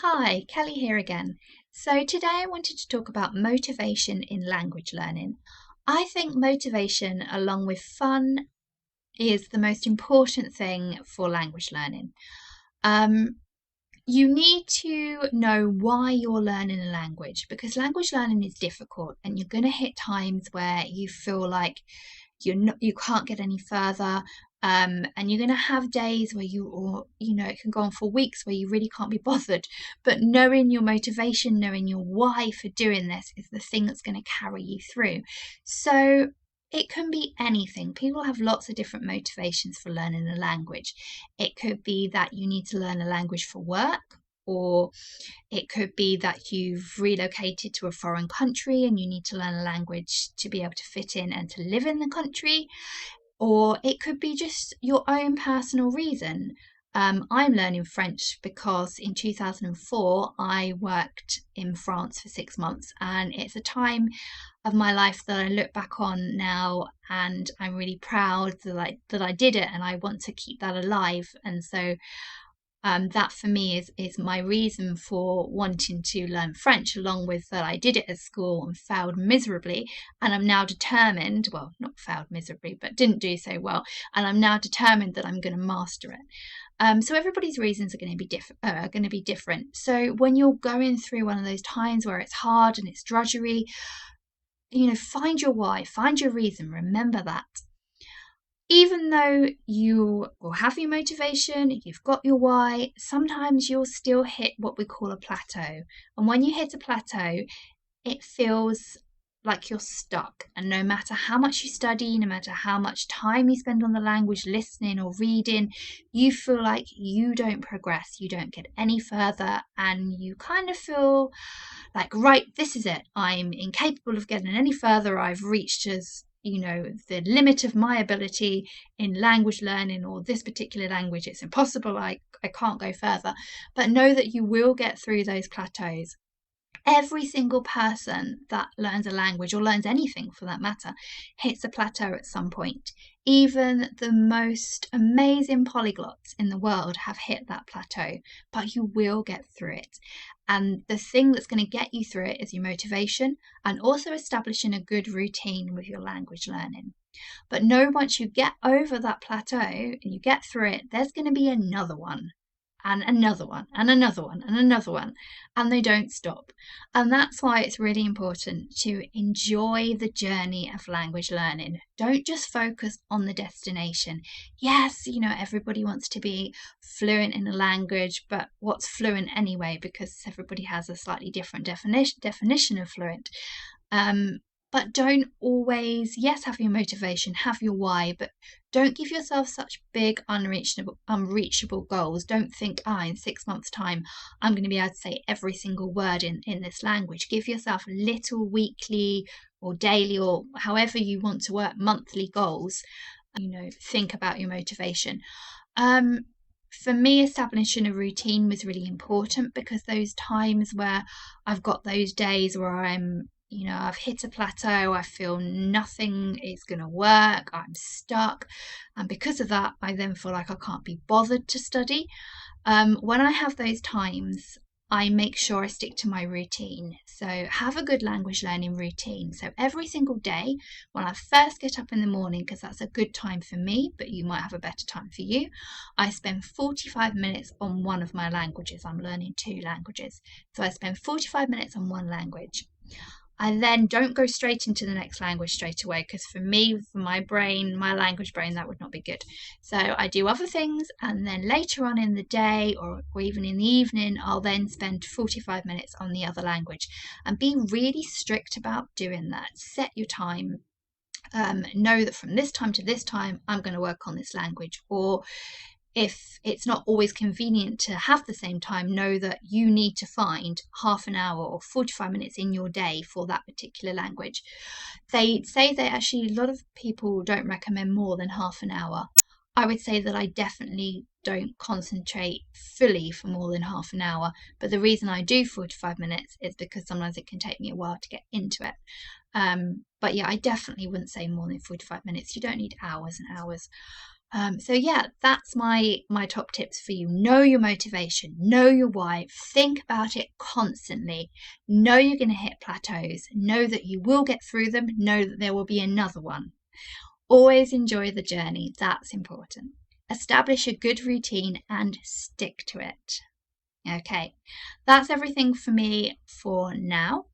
Hi, Kelly here again. So today I wanted to talk about motivation in language learning. I think motivation along with fun is the most important thing for language learning. Um, you need to know why you're learning a language because language learning is difficult and you're going to hit times where you feel like you can't get any further, and you're going to have days where it can go on for weeks where you really can't be bothered, but knowing your motivation, knowing your why for doing this is the thing that's going to carry you through. So it can be anything. People have lots of different motivations for learning a language. It could be that you need to learn a language for work, or it could be that you've relocated to a foreign country and you need to learn a language to be able to fit in and to live in the country. Or it could be just your own personal reason. I'm learning French because in 2004 I worked in France for 6 months, and it's a time of my life that I look back on now and I'm really proud that I did it, and I want to keep that alive. And so that for me is my reason for wanting to learn French, along with that I did it at school and failed miserably, and I'm now determined, well, not failed miserably, but didn't do so well, and I'm now determined that I'm going to master it. So everybody's reasons are going to be different. So when you're going through one of those times where it's hard and it's drudgery, find your why, find your reason, remember that. Even though you will have your motivation, you've got your why, sometimes you'll still hit what we call a plateau. And when you hit a plateau, it feels like you're stuck. And no matter how much you study, no matter how much time you spend on the language, listening or reading, you feel like you don't progress, you don't get any further, and you kind of feel like, right, this is it. I'm incapable of getting any further. I've reached the limit of my ability in language learning, or this particular language. It's impossible. I can't go further. But know that you will get through those plateaus. Every single person that learns a language, or learns anything for that matter, hits a plateau at some point. Even the most amazing polyglots in the world have hit that plateau, but you will get through it. And the thing that's going to get you through it is your motivation, and also establishing a good routine with your language learning. But know once you get over that plateau and you get through it, there's going to be another one, and another one, and another one, and another one, and they don't stop. And that's why it's really important to enjoy the journey of language learning. Don't just focus on the destination. Yes, everybody wants to be fluent in a language, but what's fluent anyway? Because everybody has a slightly different definition of fluent. But don't always, yes, have your motivation, have your why, but don't give yourself such big, unreachable goals. Don't think, in 6 months' time, I'm going to be able to say every single word in this language. Give yourself little weekly or daily, or however you want to work, monthly goals. Think about your motivation. For me, establishing a routine was really important, because those times where I've got those days where I've hit a plateau, I feel nothing is going to work, I'm stuck. And because of that, I then feel like I can't be bothered to study. When I have those times, I make sure I stick to my routine. So have a good language learning routine. So every single day, when I first get up in the morning, because that's a good time for me, but you might have a better time for you, I spend 45 minutes on one of my languages. I'm learning 2 languages. So I spend 45 minutes on one language. I then don't go straight into the next language straight away, because for me, for my brain, my language brain, that would not be good. So I do other things, and then later on in the day, or even in the evening, I'll then spend 45 minutes on the other language. And be really strict about doing that. Set your time. Know that from this time to this time, I'm going to work on this language. Or if it's not always convenient to have the same time, know that you need to find half an hour or 45 minutes in your day for that particular language. They say that actually a lot of people don't recommend more than half an hour. I would say that I definitely don't concentrate fully for more than half an hour. But the reason I do 45 minutes is because sometimes it can take me a while to get into it. But yeah, I definitely wouldn't say more than 45 minutes. You don't need hours and hours. So yeah, that's my top tips for you. Know your motivation, know your why, think about it constantly. Know you're going to hit plateaus, know that you will get through them, know that there will be another one. Always enjoy the journey, that's important. Establish a good routine and stick to it. Okay, that's everything for me for now.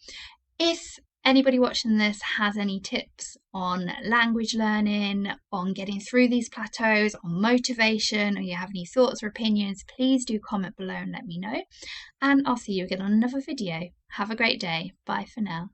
If anybody watching this has any tips on language learning, on getting through these plateaus, on motivation, or you have any thoughts or opinions, please do comment below and let me know. And I'll see you again on another video. Have a great day. Bye for now.